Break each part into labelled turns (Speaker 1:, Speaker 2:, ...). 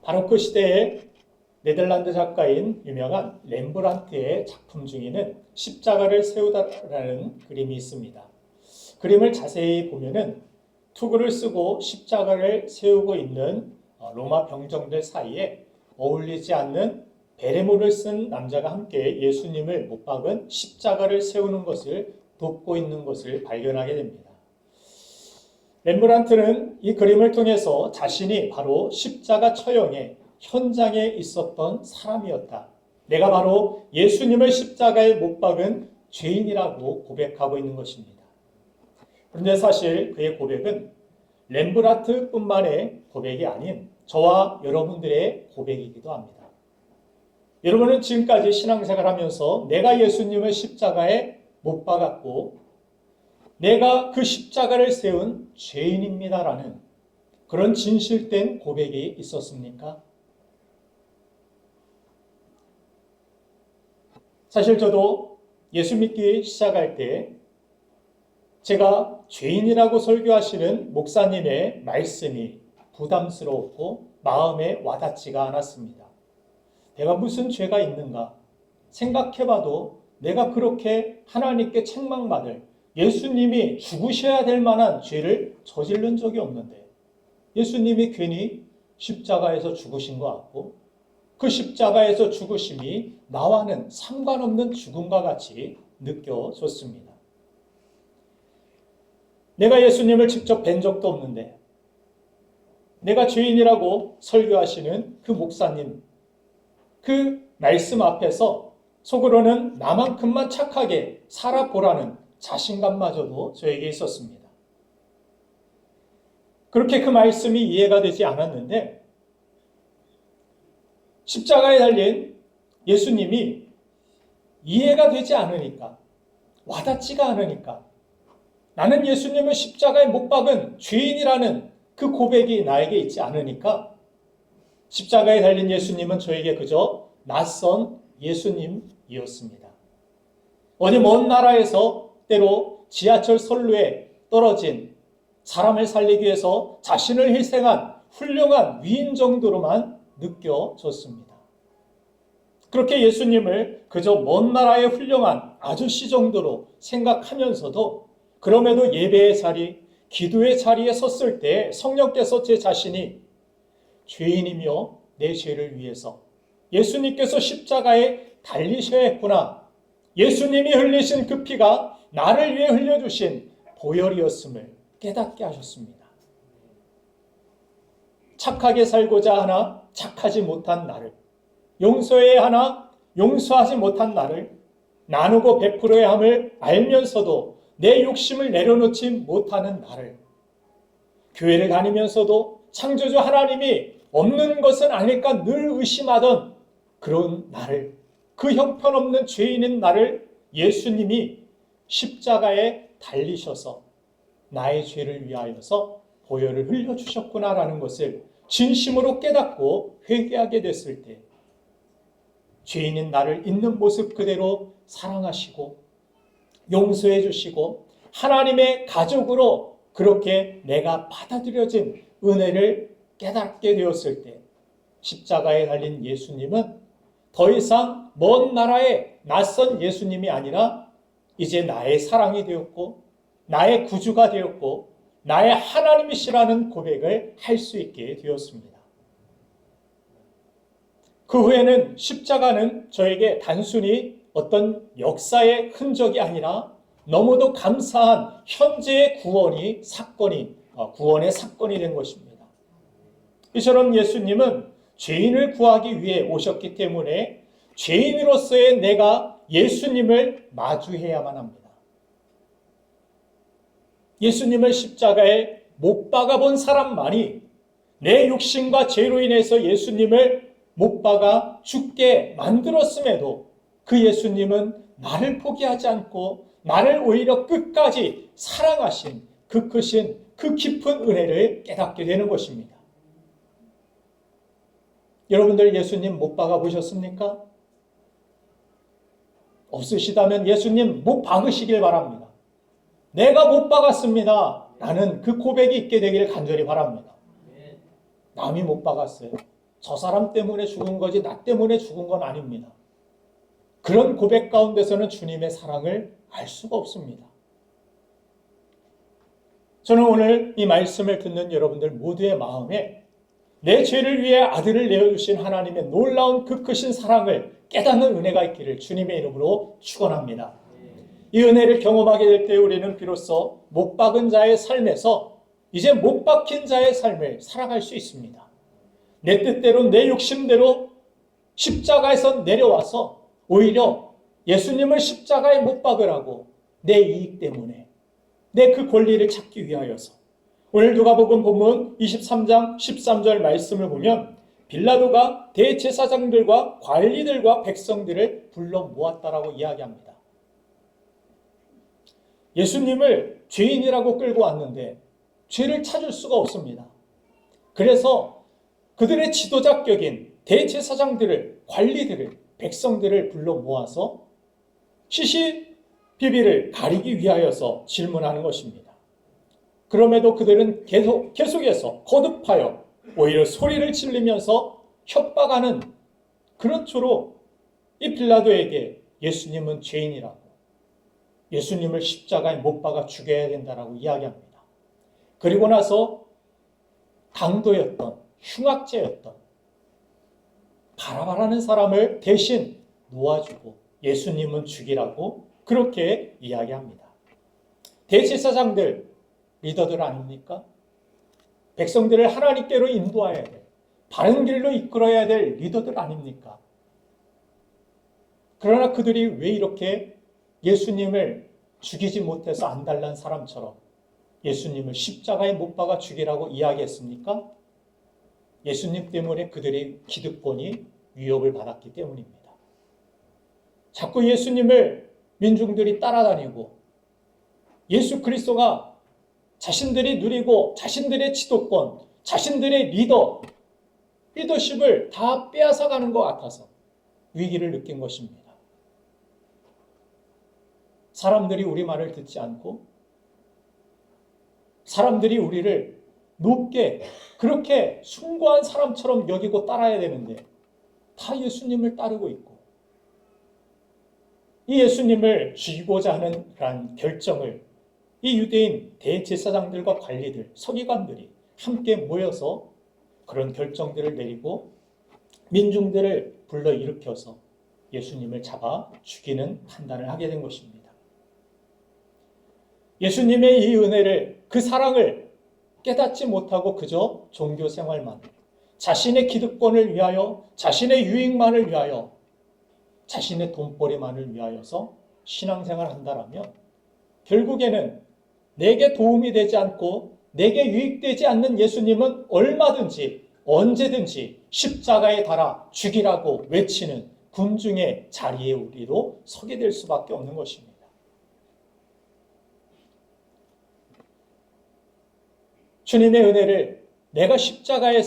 Speaker 1: 바로 그 시대에 네덜란드 작가인 유명한 렘브란트의 작품 중에는 십자가를 세우다라는 그림이 있습니다. 그림을 자세히 보면은 투구를 쓰고 십자가를 세우고 있는 로마 병정들 사이에 어울리지 않는 베레모를 쓴 남자가 함께 예수님을 못 박은 십자가를 세우는 것을 돕고 있는 것을 발견하게 됩니다. 렘브란트는 이 그림을 통해서 자신이 바로 십자가 처형의 현장에 있었던 사람이었다. 내가 바로 예수님을 십자가에 못 박은 죄인이라고 고백하고 있는 것입니다. 그런데 사실 그의 고백은 렘브란트뿐만의 고백이 아닌 저와 여러분들의 고백이기도 합니다. 여러분은 지금까지 신앙생활 하면서 내가 예수님을 십자가에 못 박았고 내가 그 십자가를 세운 죄인입니다라는 그런 진실된 고백이 있었습니까? 사실 저도 예수 믿기 시작할 때 제가 죄인이라고 설교하시는 목사님의 말씀이 부담스러웠고 마음에 와닿지가 않았습니다. 내가 무슨 죄가 있는가 생각해봐도 내가 그렇게 하나님께 책망받을 예수님이 죽으셔야 될 만한 죄를 저지른 적이 없는데 예수님이 괜히 십자가에서 죽으신 것 같고 그 십자가에서 죽으심이 나와는 상관없는 죽음과 같이 느껴졌습니다. 내가 예수님을 직접 뵌 적도 없는데 내가 죄인이라고 설교하시는 그 목사님 그 말씀 앞에서 속으로는 나만큼만 착하게 살아보라는 자신감마저도 저에게 있었습니다. 그렇게 그 말씀이 이해가 되지 않았는데 십자가에 달린 예수님이 이해가 되지 않으니까 와닿지가 않으니까 나는 예수님을 십자가에 못 박은 죄인이라는 그 고백이 나에게 있지 않으니까 십자가에 달린 예수님은 저에게 그저 낯선 예수님이었습니다. 어디 먼 나라에서 때로 지하철 선로에 떨어진 사람을 살리기 위해서 자신을 희생한 훌륭한 위인 정도로만 느껴졌습니다. 그렇게 예수님을 그저 먼 나라의 훌륭한 아저씨 정도로 생각하면서도 그럼에도 예배의 자리, 기도의 자리에 섰을 때 성령께서 제 자신이 죄인이며 내 죄를 위해서 예수님께서 십자가에 달리셔야 했구나. 예수님이 흘리신 그 피가 나를 위해 흘려주신 보혈이었음을 깨닫게 하셨습니다. 착하게 살고자 하나 착하지 못한 나를, 용서해야 하나 용서하지 못한 나를, 나누고 베풀어야 함을 알면서도 내 욕심을 내려놓지 못하는 나를, 교회를 다니면서도 창조주 하나님이 없는 것은 아닐까 늘 의심하던 그런 나를, 그 형편없는 죄인인 나를 예수님이 십자가에 달리셔서 나의 죄를 위하여서 보혈을 흘려주셨구나라는 것을 진심으로 깨닫고 회개하게 됐을 때 죄인인 나를 있는 모습 그대로 사랑하시고 용서해 주시고 하나님의 가족으로 그렇게 내가 받아들여진 은혜를 깨닫게 되었을 때 십자가에 달린 예수님은 더 이상 먼 나라의 낯선 예수님이 아니라 이제 나의 사랑이 되었고 나의 구주가 되었고 나의 하나님이시라는 고백을 할 수 있게 되었습니다. 그 후에는 십자가는 저에게 단순히 어떤 역사의 흔적이 아니라 너무도 감사한 현재의 구원의 사건이 된 것입니다. 이처럼 예수님은 죄인을 구하기 위해 오셨기 때문에 죄인으로서의 내가 예수님을 마주해야만 합니다. 예수님을 십자가에 못 박아본 사람만이 내 욕심과 죄로 인해서 예수님을 못 박아 죽게 만들었음에도 그 예수님은 나를 포기하지 않고 나를 오히려 끝까지 사랑하신 그 크신 그 깊은 은혜를 깨닫게 되는 것입니다. 여러분들 예수님 못 박아 보셨습니까? 없으시다면 예수님 못 박으시길 바랍니다. 내가 못 박았습니다 라는 그 고백이 있게 되기를 간절히 바랍니다. 남이 못 박았어요. 저 사람 때문에 죽은 거지 나 때문에 죽은 건 아닙니다. 그런 고백 가운데서는 주님의 사랑을 알 수가 없습니다. 저는 오늘 이 말씀을 듣는 여러분들 모두의 마음에 내 죄를 위해 아들을 내어주신 하나님의 놀라운 그 크신 사랑을 깨닫는 은혜가 있기를 주님의 이름으로 축원합니다. 이 은혜를 경험하게 될 때 우리는 비로소 못 박은 자의 삶에서 이제 못 박힌 자의 삶을 살아갈 수 있습니다. 내 뜻대로 내 욕심대로 십자가에서 내려와서 오히려 예수님을 십자가에 못 박으라고 내 이익 때문에 내 그 권리를 찾기 위하여서 오늘 누가복음 본문 23장 13절 말씀을 보면 빌라도가 대제사장들과 관리들과 백성들을 불러 모았다라고 이야기합니다. 예수님을 죄인이라고 끌고 왔는데 죄를 찾을 수가 없습니다. 그래서 그들의 지도자격인 대제사장들을, 관리들을, 백성들을 불러 모아서 시시비비를 가리기 위하여서 질문하는 것입니다. 그럼에도 그들은 계속해서 거듭하여 오히려 소리를 지르면서 협박하는 그런 초로 이 빌라도에게 예수님은 죄인이라고, 예수님을 십자가에 못 박아 죽여야 된다라고 이야기합니다. 그리고 나서 강도였던, 흉악죄였던 바라바라는 사람을 대신 놓아주고 예수님은 죽이라고 그렇게 이야기합니다. 대제사장들, 리더들 아닙니까? 백성들을 하나님께로 인도해야 될, 바른 길로 이끌어야 될 리더들 아닙니까? 그러나 그들이 왜 이렇게 예수님을 죽이지 못해서 안달난 사람처럼 예수님을 십자가에 못 박아 죽이라고 이야기했습니까? 예수님 때문에 그들의 기득권이 위협을 받았기 때문입니다. 자꾸 예수님을 민중들이 따라다니고 예수 그리스도가 자신들이 누리고 자신들의 지도권, 자신들의 리더십을 다 빼앗아가는 것 같아서 위기를 느낀 것입니다. 사람들이 우리 말을 듣지 않고 사람들이 우리를 높게 그렇게 숭고한 사람처럼 여기고 따라야 되는데 다 예수님을 따르고 있고 이 예수님을 죽이고자 하는 그런 결정을 이 유대인 대제사장들과 관리들, 서기관들이 함께 모여서 그런 결정들을 내리고 민중들을 불러일으켜서 예수님을 잡아 죽이는 판단을 하게 된 것입니다. 예수님의 이 은혜를, 그 사랑을 깨닫지 못하고 그저 종교 생활만, 자신의 기득권을 위하여, 자신의 유익만을 위하여, 자신의 돈벌이만을 위하여서 신앙생활을 한다라면 결국에는 내게 도움이 되지 않고 내게 유익되지 않는 예수님은 얼마든지 언제든지 십자가에 달아 죽이라고 외치는 군중의 자리에 우리도 서게 될 수밖에 없는 것입니다. 주님의 은혜를 내가 십자가에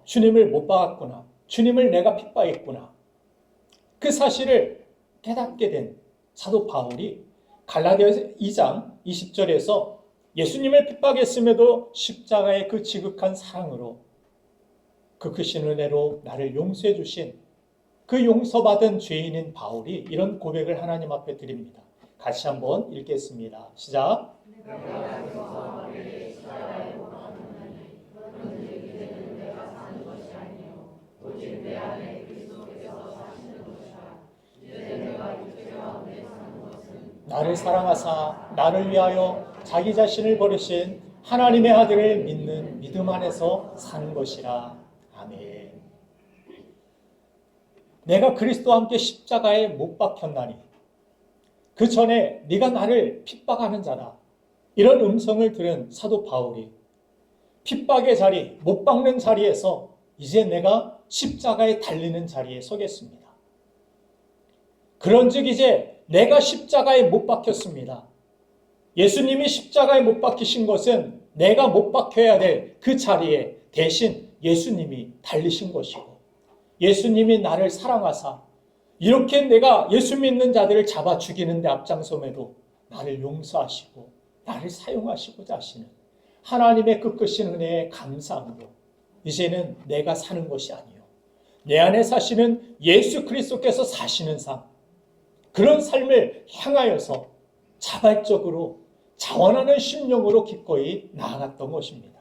Speaker 1: 주님을 못 박았구나, 주님을 내가 핍박했구나, 그 사실을 깨닫게 된 사도 바울이 갈라디아서 2장 20절에서 예수님을 핍박했음에도 십자가의 그 지극한 사랑으로 그 크신 은혜로 나를 용서해 주신 그 용서받은 죄인인 바울이 이런 고백을 하나님 앞에 드립니다. 같이 한번 읽겠습니다. 시작. 나를 사랑하사 나를 위하여 자기 자신을 버리신 하나님의 아들을 믿는 믿음 안에서 사는 것이라. 아멘. 내가 그리스도와 함께 십자가에 못 박혔나니 그 전에 네가 나를 핍박하는 자다, 이런 음성을 들은 사도 바울이 핍박의 자리, 못 박는 자리에서 이제 내가 십자가에 달리는 자리에 서겠습니다. 그런즉 이제 내가 십자가에 못 박혔습니다. 예수님이 십자가에 못 박히신 것은 내가 못 박혀야 될 그 자리에 대신 예수님이 달리신 것이고, 예수님이 나를 사랑하사 이렇게 내가 예수 믿는 자들을 잡아 죽이는 데 앞장섬에도 나를 용서하시고 나를 사용하시고자 하시는 하나님의 그 끝인 은혜에 감사함으로 이제는 내가 사는 것이 아니요 내 안에 사시는 예수 그리스도께서 사시는 삶, 그런 삶을 향하여서 자발적으로 자원하는 심령으로 기꺼이 나아갔던 것입니다.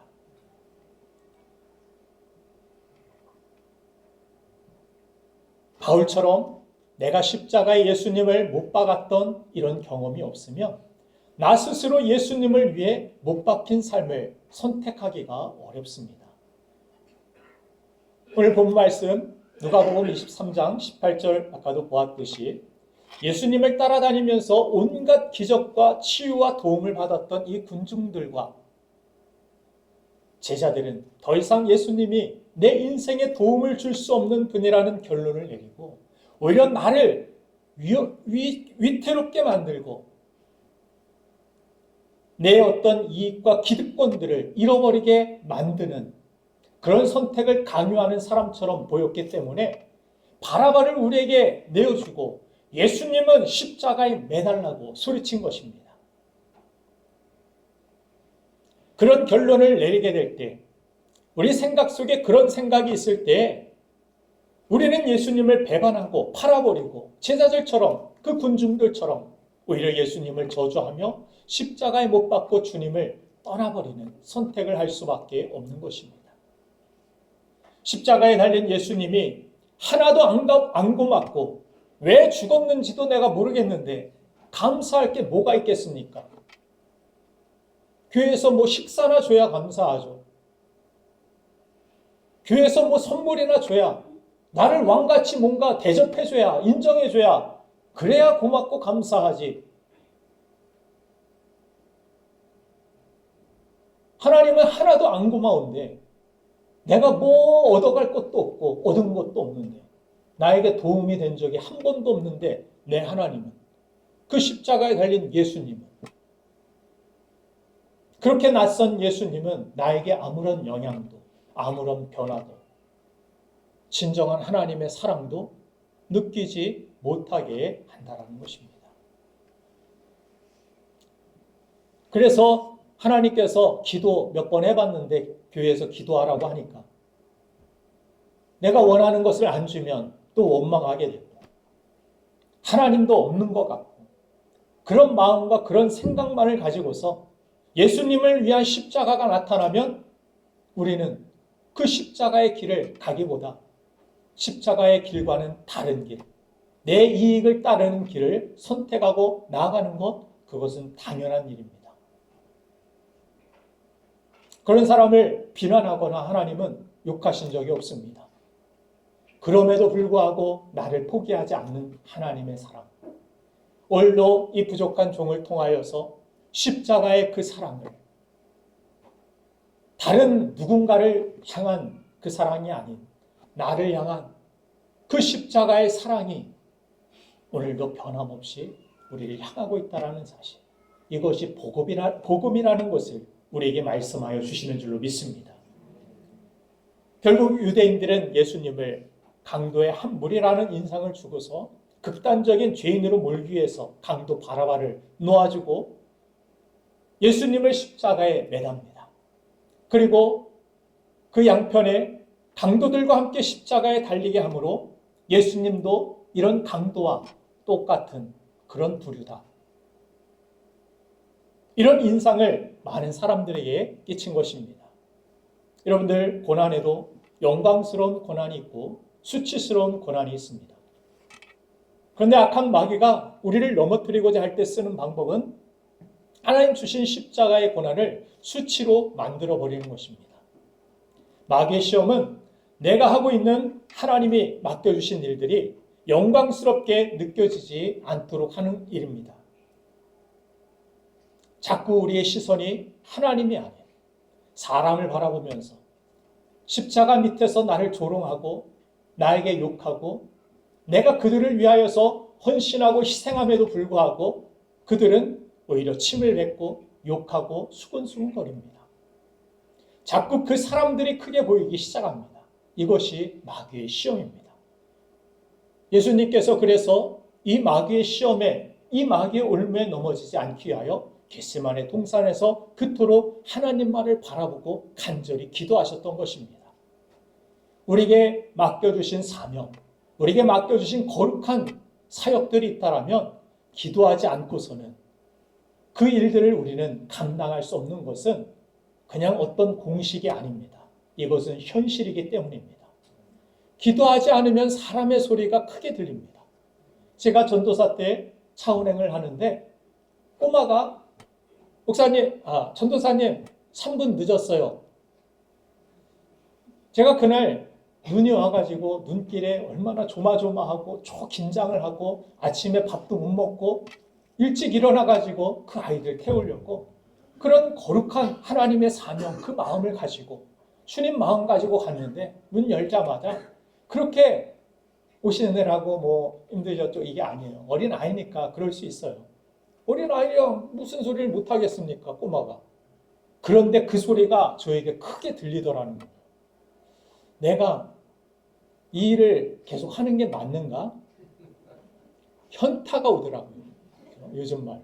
Speaker 1: 바울처럼 내가 십자가에 예수님을 못 박았던 이런 경험이 없으면 나 스스로 예수님을 위해 못 박힌 삶을 선택하기가 어렵습니다. 오늘 본 말씀 누가복음 23장 18절 아까도 보았듯이 예수님을 따라다니면서 온갖 기적과 치유와 도움을 받았던 이 군중들과 제자들은 더 이상 예수님이 내 인생에 도움을 줄 수 없는 분이라는 결론을 내리고 오히려 나를 위태롭게 만들고 내 어떤 이익과 기득권들을 잃어버리게 만드는 그런 선택을 강요하는 사람처럼 보였기 때문에 바라바를 우리에게 내어주고 예수님은 십자가에 매달라고 소리친 것입니다. 그런 결론을 내리게 될 때, 우리 생각 속에 그런 생각이 있을 때 우리는 예수님을 배반하고 팔아버리고 제자들처럼 그 군중들처럼 오히려 예수님을 저주하며 십자가에 못 박고 주님을 떠나버리는 선택을 할 수밖에 없는 것입니다. 십자가에 달린 예수님이 하나도 안 고맙고 왜 죽었는지도 내가 모르겠는데 감사할 게 뭐가 있겠습니까? 교회에서 뭐 식사나 줘야 감사하죠. 교회에서 뭐 선물이나 줘야, 나를 왕같이 뭔가 대접해줘야, 인정해줘야, 그래야 고맙고 감사하지. 하나님은 하나도 안 고마운데 내가 뭐 얻어갈 것도 없고 얻은 것도 없는데 나에게 도움이 된 적이 한 번도 없는데 내 하나님은, 그 십자가에 달린 예수님은, 그렇게 낯선 예수님은 나에게 아무런 영향도 아무런 변화도 진정한 하나님의 사랑도 느끼지 못하게 한다는 것입니다. 그래서 하나님께서 기도 몇 번 해봤는데 교회에서 기도하라고 하니까 내가 원하는 것을 안 주면 또 원망하게 되고 하나님도 없는 것 같고 그런 마음과 그런 생각만을 가지고서 예수님을 위한 십자가가 나타나면 우리는 그 십자가의 길을 가기보다 십자가의 길과는 다른 길, 내 이익을 따르는 길을 선택하고 나아가는 것, 그것은 당연한 일입니다. 그런 사람을 비난하거나 하나님은 욕하신 적이 없습니다. 그럼에도 불구하고 나를 포기하지 않는 하나님의 사랑, 오늘도 이 부족한 종을 통하여서 십자가의 그 사랑을, 다른 누군가를 향한 그 사랑이 아닌 나를 향한 그 십자가의 사랑이 오늘도 변함없이 우리를 향하고 있다는 사실, 이것이 복음이라는 것을 우리에게 말씀하여 주시는 줄로 믿습니다. 결국 유대인들은 예수님을 강도의 한 무리라는 인상을 주고서 극단적인 죄인으로 몰기 위해서 강도 바라바를 놓아주고 예수님을 십자가에 매답니다. 그리고 그 양편에 강도들과 함께 십자가에 달리게 하므로 예수님도 이런 강도와 똑같은 그런 부류다, 이런 인상을 많은 사람들에게 끼친 것입니다. 여러분들, 고난에도 영광스러운 고난이 있고 수치스러운 고난이 있습니다. 그런데 악한 마귀가 우리를 넘어뜨리고자 할 때 쓰는 방법은 하나님 주신 십자가의 고난을 수치로 만들어버리는 것입니다. 마귀의 시험은 내가 하고 있는 하나님이 맡겨주신 일들이 영광스럽게 느껴지지 않도록 하는 일입니다. 자꾸 우리의 시선이 하나님이 아닌 사람을 바라보면서 십자가 밑에서 나를 조롱하고 나에게 욕하고 내가 그들을 위하여서 헌신하고 희생함에도 불구하고 그들은 오히려 침을 뱉고 욕하고 수근수근거립니다. 자꾸 그 사람들이 크게 보이기 시작합니다. 이것이 마귀의 시험입니다. 예수님께서 그래서 이 마귀의 시험에, 이 마귀의 올무에 넘어지지 않기 위하여 겟세마네 동산에서 그토록 하나님만을 바라보고 간절히 기도하셨던 것입니다. 우리에게 맡겨주신 사명, 우리에게 맡겨주신 거룩한 사역들이 있다라면 기도하지 않고서는 그 일들을 우리는 감당할 수 없는 것은 그냥 어떤 공식이 아닙니다. 이것은 현실이기 때문입니다. 기도하지 않으면 사람의 소리가 크게 들립니다. 제가 전도사 때 차 운행을 하는데 꼬마가 전도사님 3분 늦었어요. 제가 그날 눈이 와가지고 눈길에 얼마나 조마조마하고 긴장을 하고 아침에 밥도 못 먹고 일찍 일어나가지고 그 아이들 태우려고 그런 거룩한 하나님의 사명, 그 마음을 가지고 주님 마음 가지고 갔는데 문 열자마자 그렇게 오시느라고 뭐 힘드셨죠? 이게 아니에요. 어린 아이니까 그럴 수 있어요. 어린 아이랑 무슨 소리를 못 하겠습니까? 꼬마가. 그런데 그 소리가 저에게 크게 들리더라는 거예요. 내가 이 일을 계속 하는 게 맞는가? 현타가 오더라고요. 요즘 말.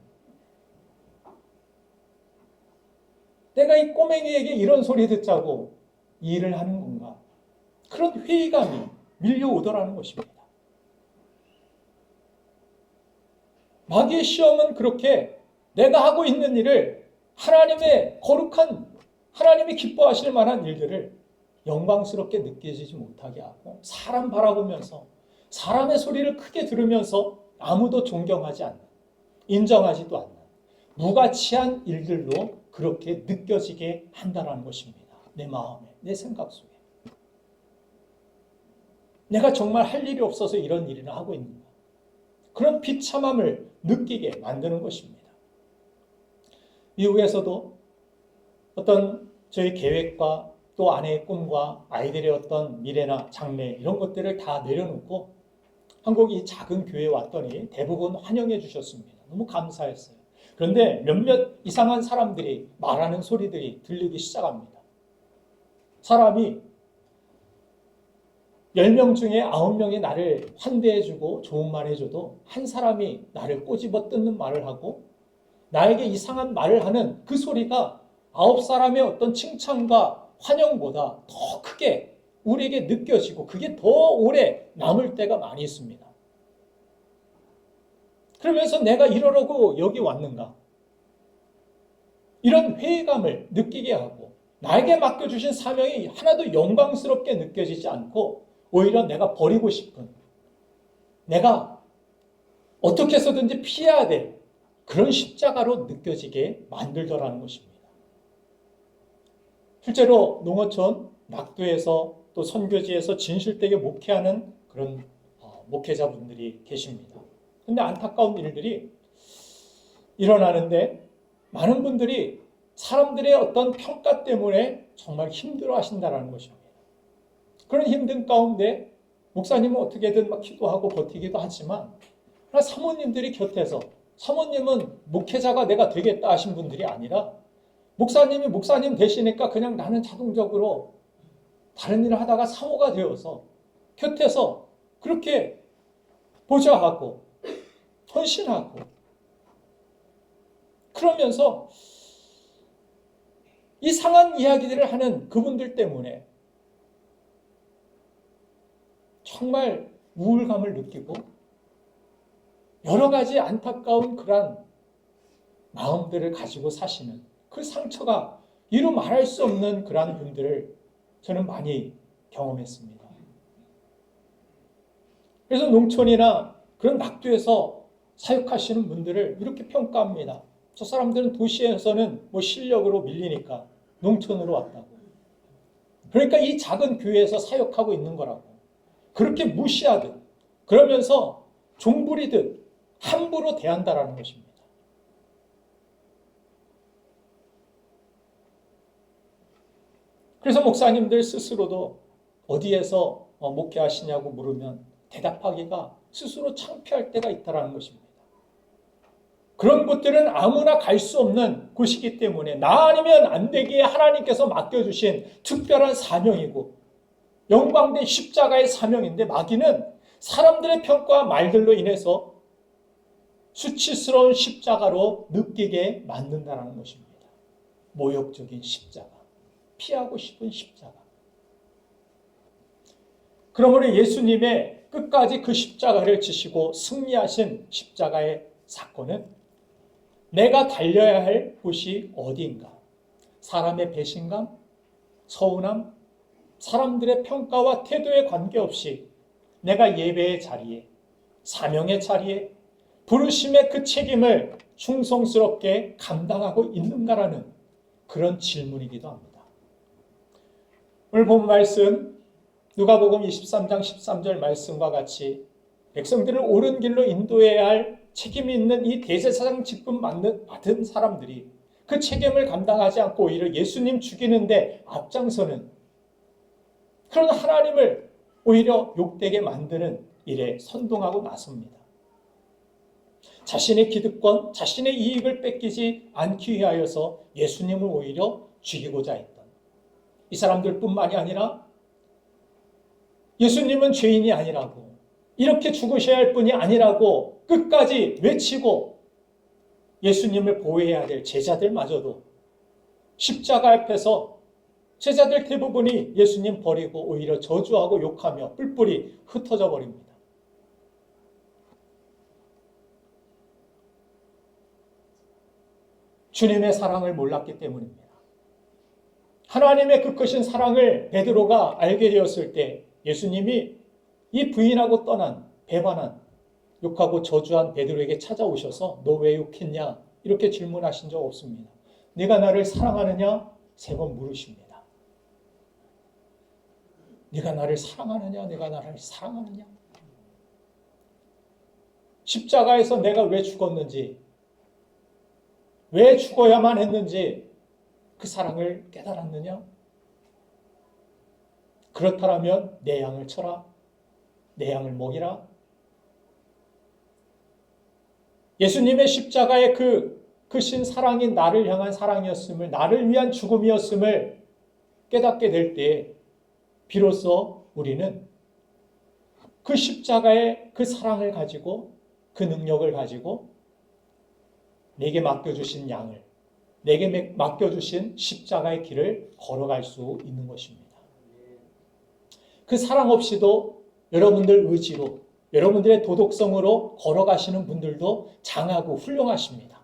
Speaker 1: 내가 이 꼬맹이에게 이런 소리 듣자고 이 일을 하는 건가? 그런 회의감이 밀려오더라는 것입니다. 마귀의 시험은 그렇게 내가 하고 있는 일을 하나님의 거룩한, 하나님이 기뻐하실 만한 일들을 영광스럽게 느껴지지 못하게 하고 사람 바라보면서 사람의 소리를 크게 들으면서 아무도 존경하지 않는, 인정하지도 않는 무가치한 일들로 그렇게 느껴지게 한다는 것입니다. 내 마음에, 내 생각 속에. 내가 정말 할 일이 없어서 이런 일을 하고 있는가? 그런 비참함을 느끼게 만드는 것입니다. 미국에서도 어떤 저희 계획과 또 아내의 꿈과 아이들의 어떤 미래나 장래 이런 것들을 다 내려놓고 한국 이 작은 교회에 왔더니 대부분 환영해 주셨습니다. 너무 감사했어요. 그런데 몇몇 이상한 사람들이 말하는 소리들이 들리기 시작합니다. 사람이 10명 중에 9명이 나를 환대해주고 좋은 말 해줘도 한 사람이 나를 꼬집어 뜯는 말을 하고 나에게 이상한 말을 하는 그 소리가 9사람의 어떤 칭찬과 환영보다 더 크게 우리에게 느껴지고 그게 더 오래 남을 때가 많이 있습니다. 그러면서 내가 이러려고 여기 왔는가? 이런 회의감을 느끼게 하고 나에게 맡겨주신 사명이 하나도 영광스럽게 느껴지지 않고 오히려 내가 버리고 싶은, 내가 어떻게 해서든지 피해야 될 그런 십자가로 느껴지게 만들더라는 것입니다. 실제로 농어촌, 낙도에서 또 선교지에서 진실되게 목회하는 그런 목회자분들이 계십니다. 근데 안타까운 일들이 일어나는데 많은 분들이 사람들의 어떤 평가 때문에 정말 힘들어 하신다는 것입니다. 그런 힘든 가운데 목사님은 어떻게든 막 기도하고 버티기도 하지만 사모님들이 곁에서 사모님은 목회자가 내가 되겠다 하신 분들이 아니라 목사님이 목사님 되시니까 그냥 나는 자동적으로 다른 일을 하다가 사모가 되어서 곁에서 그렇게 보좌하고 헌신하고 그러면서 이상한 이야기들을 하는 그분들 때문에 정말 우울감을 느끼고 여러 가지 안타까운 그런 마음들을 가지고 사시는 그 상처가 이루 말할 수 없는 그러한 분들을 저는 많이 경험했습니다. 그래서 농촌이나 그런 낙도에서 사역하시는 분들을 이렇게 평가합니다. 저 사람들은 도시에서는 뭐 실력으로 밀리니까 농촌으로 왔다고. 그러니까 이 작은 교회에서 사역하고 있는 거라고. 그렇게 무시하듯 그러면서 종부리듯 함부로 대한다라는 것입니다. 그래서 목사님들 스스로도 어디에서 목회하시냐고 물으면 대답하기가 스스로 창피할 때가 있다는 것입니다. 그런 곳들은 아무나 갈 수 없는 곳이기 때문에 나 아니면 안 되기에 하나님께서 맡겨주신 특별한 사명이고 영광된 십자가의 사명인데 마귀는 사람들의 평가와 말들로 인해서 수치스러운 십자가로 느끼게 만든다는 것입니다. 모욕적인 십자가, 피하고 싶은 십자가. 그러므로 예수님의 끝까지 그 십자가를 지시고 승리하신 십자가의 사건은 내가 달려야 할 곳이 어디인가? 사람의 배신감, 서운함, 사람들의 평가와 태도에 관계없이 내가 예배의 자리에, 사명의 자리에, 부르심의 그 책임을 충성스럽게 감당하고 있는가라는 그런 질문이기도 합니다. 오늘 본 말씀 누가복음 23장 13절 말씀과 같이 백성들을 옳은 길로 인도해야 할 책임이 있는 이 대제사장 직분 받은 사람들이 그 책임을 감당하지 않고 오히려 예수님 죽이는데 앞장서는 그런 하나님을 오히려 욕되게 만드는 일에 선동하고 나섭니다. 자신의 기득권, 자신의 이익을 뺏기지 않기 위하여서 예수님을 오히려 죽이고자 했던 이 사람들뿐만이 아니라 예수님은 죄인이 아니라고, 이렇게 죽으셔야 할 분이 아니라고 끝까지 외치고 예수님을 보호해야 될 제자들마저도 십자가 앞에서 제자들 대부분이 예수님 버리고 오히려 저주하고 욕하며 뿔뿔이 흩어져 버립니다. 주님의 사랑을 몰랐기 때문입니다. 하나님의 그 크신 사랑을 베드로가 알게 되었을 때 예수님이 이 부인하고 떠난, 배반한, 욕하고 저주한 베드로에게 찾아오셔서 너 왜 욕했냐? 이렇게 질문하신 적 없습니다. 네가 나를 사랑하느냐? 3번 물으십니다. 네가 나를 사랑하느냐? 네가 나를 사랑하느냐? 십자가에서 내가 왜 죽었는지, 왜 죽어야만 했는지 그 사랑을 깨달았느냐? 그렇다면 내 양을 쳐라. 내 양을 먹이라. 예수님의 십자가의 그 크신 사랑이 나를 향한 사랑이었음을, 나를 위한 죽음이었음을 깨닫게 될 때 비로소 우리는 그 십자가의 그 사랑을 가지고, 그 능력을 가지고 내게 맡겨주신 양을, 내게 맡겨주신 십자가의 길을 걸어갈 수 있는 것입니다. 그 사랑 없이도 여러분들 의지로, 여러분들의 도덕성으로 걸어가시는 분들도 장하고 훌륭하십니다.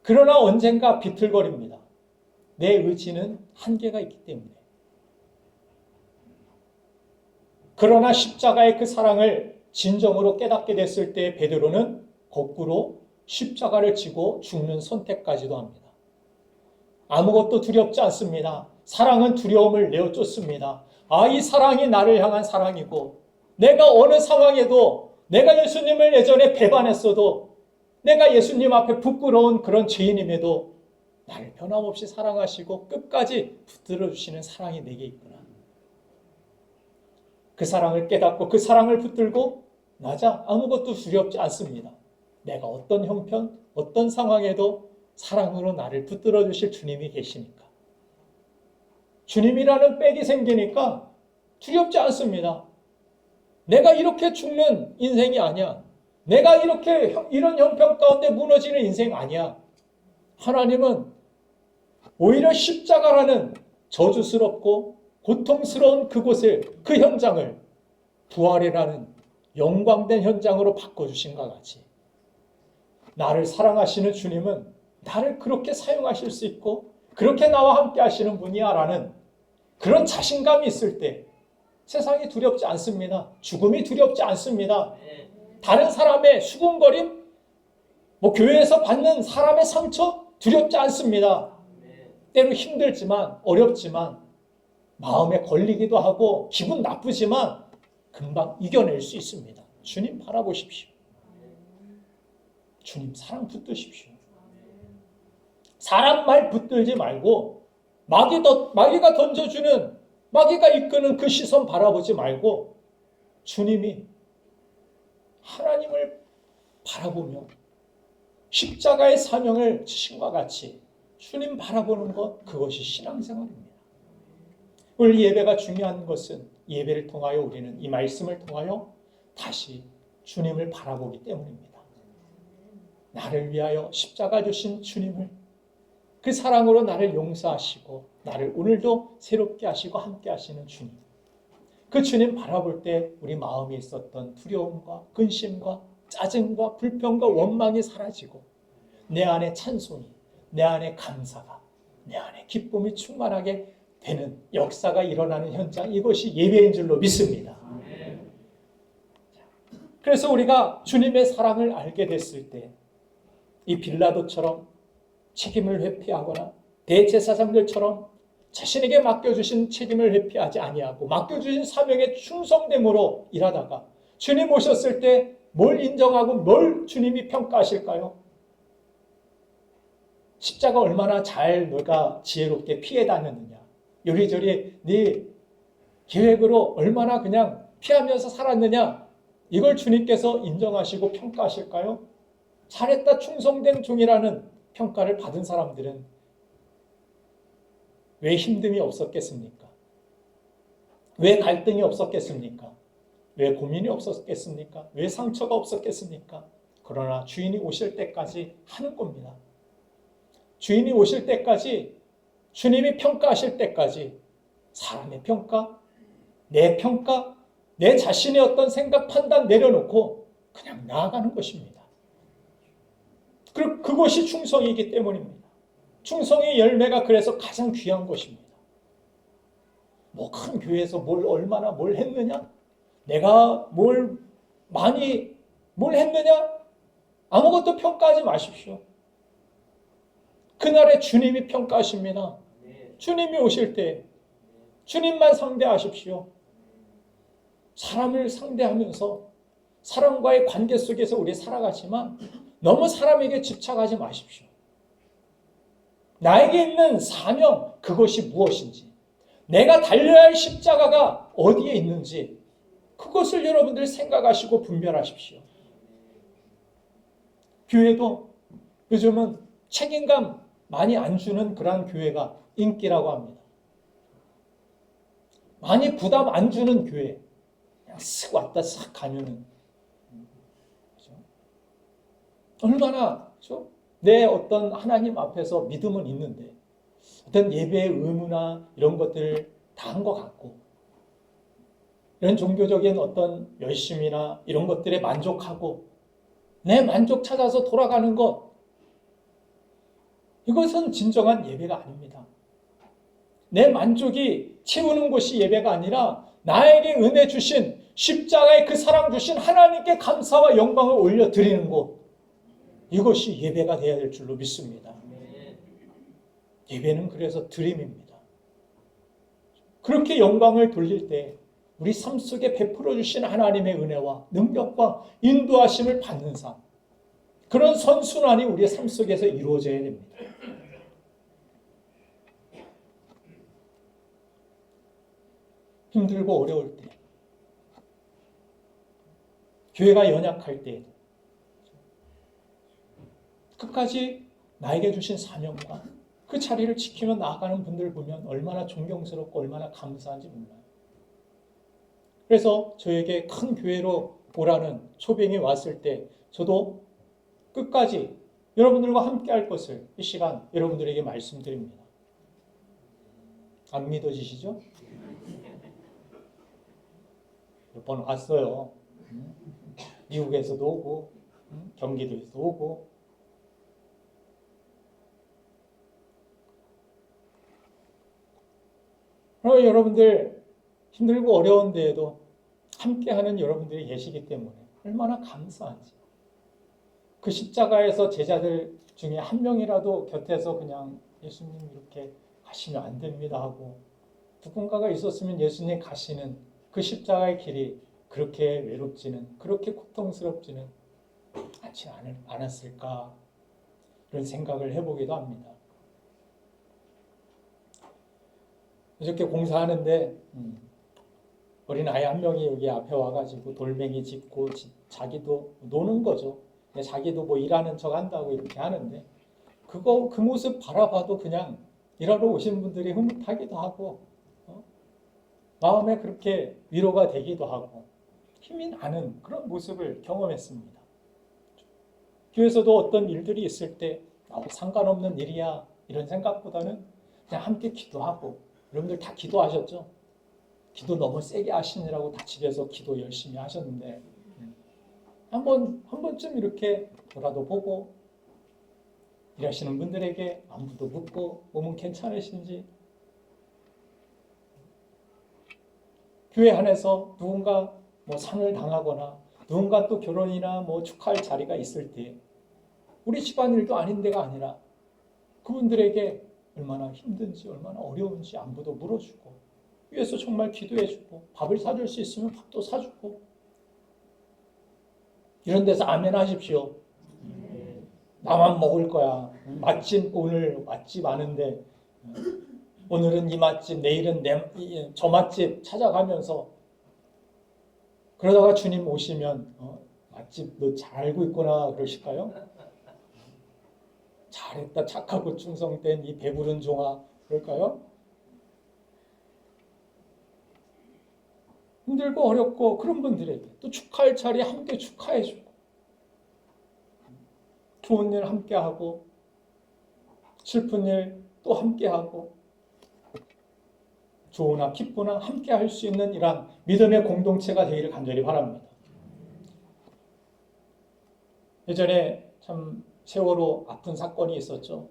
Speaker 1: 그러나 언젠가 비틀거립니다. 내 의지는 한계가 있기 때문에. 그러나 십자가의 그 사랑을 진정으로 깨닫게 됐을 때 베드로는 거꾸로 십자가를 지고 죽는 선택까지도 합니다. 아무것도 두렵지 않습니다. 사랑은 두려움을 내어쫓습니다. 이 사랑이 나를 향한 사랑이고, 내가 어느 상황에도, 내가 예수님을 예전에 배반했어도, 내가 예수님 앞에 부끄러운 그런 죄인임에도 나를 변함없이 사랑하시고 끝까지 붙들어 주시는 사랑이 내게 있구나. 그 사랑을 깨닫고 그 사랑을 붙들고 맞아, 아무것도 두렵지 않습니다. 내가 어떤 형편, 어떤 상황에도 사랑으로 나를 붙들어 주실 주님이 계시니까. 주님이라는 백이 생기니까 두렵지 않습니다. 내가 이렇게 죽는 인생이 아니야. 내가 이런 형편 가운데 무너지는 인생 아니야. 하나님은 오히려 십자가라는 저주스럽고 고통스러운 그곳을, 그 현장을 부활이라는 영광된 현장으로 바꿔주신 것 같이 나를 사랑하시는 주님은 나를 그렇게 사용하실 수 있고 그렇게 나와 함께 하시는 분이야 라는 그런 자신감이 있을 때 세상이 두렵지 않습니다. 죽음이 두렵지 않습니다. 다른 사람의 수군거림, 교회에서 받는 사람의 상처 두렵지 않습니다. 때로 힘들지만, 어렵지만, 마음에 걸리기도 하고 기분 나쁘지만 금방 이겨낼 수 있습니다. 주님 바라보십시오. 주님 사랑 붙드십시오. 사람 말 붙들지 말고 마귀가 던져주는, 마귀가 이끄는 그 시선 바라보지 말고 주님이 하나님을 바라보며 십자가의 사명을 지신과 같이 주님 바라보는 것, 그것이 신앙생활입니다. 오늘 예배가 중요한 것은 예배를 통하여 우리는 이 말씀을 통하여 다시 주님을 바라보기 때문입니다. 나를 위하여 십자가 주신 주님을, 그 사랑으로 나를 용서하시고 나를 오늘도 새롭게 하시고 함께 하시는 주님, 그 주님 바라볼 때 우리 마음에 있었던 두려움과 근심과 짜증과 불평과 원망이 사라지고 내 안에 찬송이, 내 안에 감사가, 내 안에 기쁨이 충만하게 되는 역사가 일어나는 현장, 이것이 예배인 줄로 믿습니다. 그래서 우리가 주님의 사랑을 알게 됐을 때 이 빌라도처럼 책임을 회피하거나 대제사장들처럼 자신에게 맡겨주신 책임을 회피하지 아니하고 맡겨주신 사명에 충성됨으로 일하다가 주님 오셨을 때 뭘 인정하고 뭘 주님이 평가하실까요? 십자가 얼마나 잘 너가 지혜롭게 피해 다녔느냐, 요리조리 네 계획으로 얼마나 그냥 피하면서 살았느냐, 이걸 주님께서 인정하시고 평가하실까요? 잘했다 충성된 종이라는 평가를 받은 사람들은 왜 힘듦이 없었겠습니까? 왜 갈등이 없었겠습니까? 왜 고민이 없었겠습니까? 왜 상처가 없었겠습니까? 그러나 주인이 오실 때까지 하는 겁니다. 주인이 오실 때까지, 주님이 평가하실 때까지 사람의 평가, 내 평가, 내 자신의 어떤 생각, 판단 내려놓고 그냥 나아가는 것입니다. 그것이 충성이기 때문입니다. 충성의 열매가 그래서 가장 귀한 것입니다. 뭐 큰 교회에서 얼마나 뭘 했느냐? 내가 뭘 했느냐? 아무것도 평가하지 마십시오. 그날에 주님이 평가하십니다. 주님이 오실 때 주님만 상대하십시오. 사람을 상대하면서 사람과의 관계 속에서 우리 살아가지만 너무 사람에게 집착하지 마십시오. 나에게 있는 사명, 그것이 무엇인지, 내가 달려야 할 십자가가 어디에 있는지, 그것을 여러분들 생각하시고 분별하십시오. 교회도 요즘은 책임감 많이 안 주는 그러한 교회가 인기라고 합니다. 많이 부담 안 주는 교회, 그냥 쓱 왔다 싹 가면은, 그렇죠? 얼마나, 그렇죠? 내 어떤 하나님 앞에서 믿음은 있는데 어떤 예배의 의무나 이런 것들 다 한 것 같고, 이런 종교적인 어떤 열심이나 이런 것들에 만족하고 내 만족 찾아서 돌아가는 것, 이것은 진정한 예배가 아닙니다. 내 만족이 채우는 것이 예배가 아니라 나에게 은혜 주신, 십자가의 그 사랑 주신 하나님께 감사와 영광을 올려드리는 것, 이것이 예배가 되어야 될 줄로 믿습니다. 예배는 그래서 드림입니다. 그렇게 영광을 돌릴 때 우리 삶 속에 베풀어 주신 하나님의 은혜와 능력과 인도하심을 받는 삶, 그런 선순환이 우리의 삶 속에서 이루어져야 됩니다. 힘들고 어려울 때, 교회가 연약할 때 끝까지 나에게 주신 사명과 그 자리를 지키며 나아가는 분들 보면 얼마나 존경스럽고 얼마나 감사한지 몰라요. 그래서 저에게 큰 교회로 오라는 초빙이 왔을 때 저도 끝까지 여러분들과 함께 할 것을 이 시간 여러분들에게 말씀드립니다. 안 믿어지시죠? 몇 번 왔어요. 미국에서도 오고 경기도에서도 오고. 그럼 여러분들 힘들고 어려운 데에도 함께하는 여러분들이 계시기 때문에 얼마나 감사한지. 그 십자가에서 제자들 중에 한 명이라도 곁에서 그냥 예수님 이렇게 가시면 안 됩니다 하고, 누군가가 있었으면 예수님 가시는 그 십자가의 길이 그렇게 외롭지는, 그렇게 고통스럽지는 않지 않았을까, 이런 생각을 해보기도 합니다. 이렇게 공사하는데 어린아이 한 명이 여기 앞에 와가지고 돌멩이 짚고 자기도 노는 거죠. 자기도 뭐 일하는 척 한다고 이렇게 하는데, 그 모습 바라봐도 그냥 일하러 오신 분들이 흐뭇하기도 하고, 마음에 그렇게 위로가 되기도 하고 힘이 나는 그런 모습을 경험했습니다. 교회에서도 어떤 일들이 있을 때 상관없는 일이야 이런 생각보다는 그냥 함께 기도하고, 여러분들 다 기도하셨죠? 기도 너무 세게 하시느라고 다 집에서 기도 열심히 하셨는데 한 번쯤 이렇게 돌아도 보고 일하시는 분들에게 안부도 묻고 몸은 괜찮으신지, 교회 안에서 누군가 뭐 상을 당하거나 누군가 또 결혼이나 뭐 축하할 자리가 있을 때 우리 집안일도 아닌 데가 아니라 그분들에게 얼마나 힘든지 얼마나 어려운지 안부도 물어주고 위해서 정말 기도해주고 밥을 사줄 수 있으면 밥도 사주고 이런 데서 아멘 하십시오. 나만 먹을 거야. 맛집 오늘 맛집 아는데 오늘은 이 맛집 내일은 저 맛집 찾아가면서 그러다가 주님 오시면 맛집 너 잘 알고 있구나 그러실까요? 잘했다 착하고 충성된 이 배부른 종아 그럴까요? 힘들고 어렵고 그런 분들에게 또 축하할 자리에 함께 축하해주고 좋은 일 함께하고 슬픈 일 또 함께하고 좋으나 기쁘나 함께할 수 있는 이러한 믿음의 공동체가 되기를 간절히 바랍니다. 예전에 참 세월호 아픈 사건이 있었죠.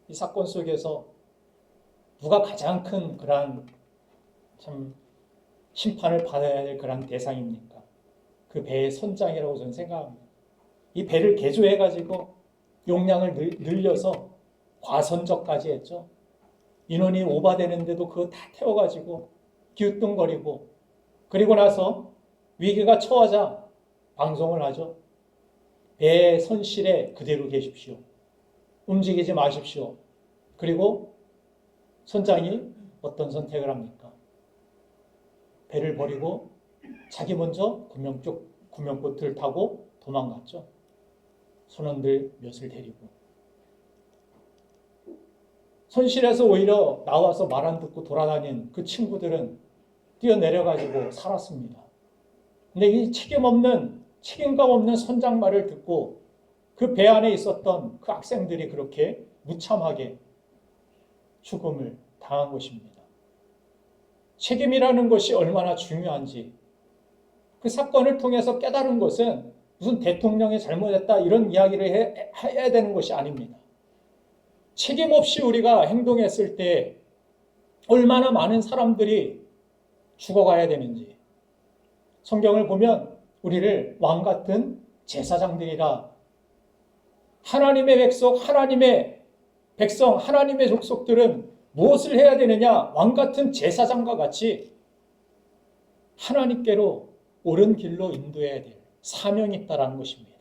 Speaker 1: 이 사건 속에서 누가 가장 큰 그러한 참 심판을 받아야 될 그런 대상입니까? 그 배의 선장이라고 저는 생각합니다. 이 배를 개조해가지고 용량을 늘려서 과선적까지 했죠. 인원이 오바되는데도 그거 다 태워가지고 기웃뚱거리고 그리고 나서 위기가 처하자 방송을 하죠. 배의 선실에 그대로 계십시오. 움직이지 마십시오. 그리고 선장이 어떤 선택을 합니까? 배를 버리고 자기 먼저 구명보트를 타고 도망갔죠. 선원들 몇을 데리고. 선실에서 오히려 나와서 말 안 듣고 돌아다닌 그 친구들은 뛰어내려가지고 살았습니다. 근데 이 책임감 없는 선장 말을 듣고 그 배 안에 있었던 그 학생들이 그렇게 무참하게 죽음을 당한 것입니다. 책임이라는 것이 얼마나 중요한지 그 사건을 통해서 깨달은 것은 무슨 대통령이 잘못했다 이런 이야기를 해야 되는 것이 아닙니다. 책임 없이 우리가 행동했을 때 얼마나 많은 사람들이 죽어가야 되는지 성경을 보면 우리를 왕 같은 제사장들이라 하나님의 백성, 하나님의 족속들은 무엇을 해야 되느냐? 왕 같은 제사장과 같이 하나님께로 옳은 길로 인도해야 될 사명이 있다는 것입니다.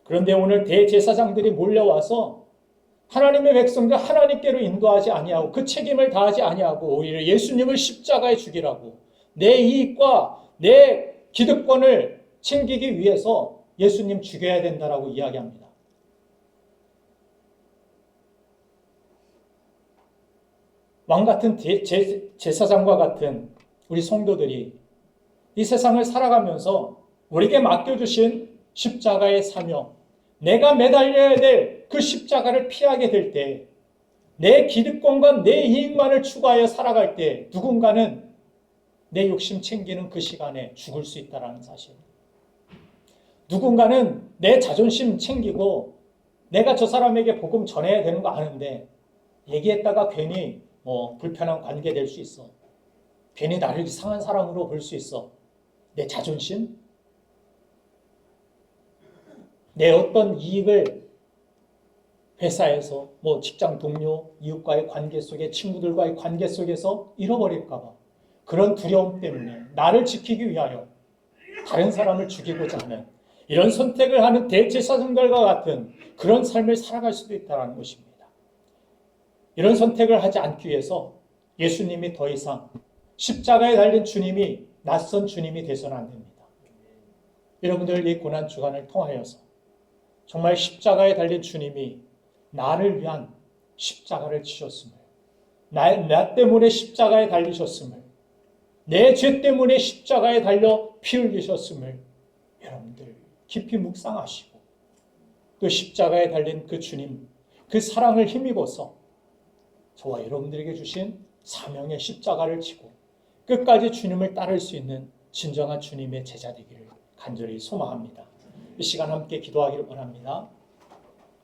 Speaker 1: 그런데 오늘 대제사장들이 몰려와서 하나님의 백성들 하나님께로 인도하지 아니하고 그 책임을 다하지 아니하고 오히려 예수님을 십자가에 죽이라고 내 이익과 내 기득권을 챙기기 위해서 예수님 죽여야 된다라고 이야기합니다. 왕 같은 제사장과 같은 우리 성도들이 이 세상을 살아가면서 우리에게 맡겨주신 십자가의 사명, 내가 매달려야 될 그 십자가를 피하게 될 때, 내 기득권과 내 이익만을 추구하여 살아갈 때 누군가는 내 욕심 챙기는 그 시간에 죽을 수 있다는 사실. 누군가는 내 자존심 챙기고 내가 저 사람에게 복음 전해야 되는 거 아는데 얘기했다가 괜히 불편한 관계 될 수 있어. 괜히 나를 이상한 사람으로 볼 수 있어. 내 자존심? 내 어떤 이익을 회사에서 직장 동료, 이웃과의 관계 속에 친구들과의 관계 속에서 잃어버릴까 봐 그런 두려움 때문에 나를 지키기 위하여 다른 사람을 죽이고자 하는 이런 선택을 하는 대제사장들과 같은 그런 삶을 살아갈 수도 있다는 것입니다. 이런 선택을 하지 않기 위해서 예수님이 더 이상 십자가에 달린 주님이 낯선 주님이 되서는 안 됩니다. 여러분들 이 고난 주간을 통하여서 정말 십자가에 달린 주님이 나를 위한 십자가를 지셨음을, 나 때문에 십자가에 달리셨음을, 내 죄 때문에 십자가에 달려 피 흘리셨음을 여러분들 깊이 묵상하시고 또 십자가에 달린 그 주님, 그 사랑을 힘입어서 저와 여러분들에게 주신 사명의 십자가를 지고 끝까지 주님을 따를 수 있는 진정한 주님의 제자 되기를 간절히 소망합니다. 이 시간 함께 기도하기를 원합니다.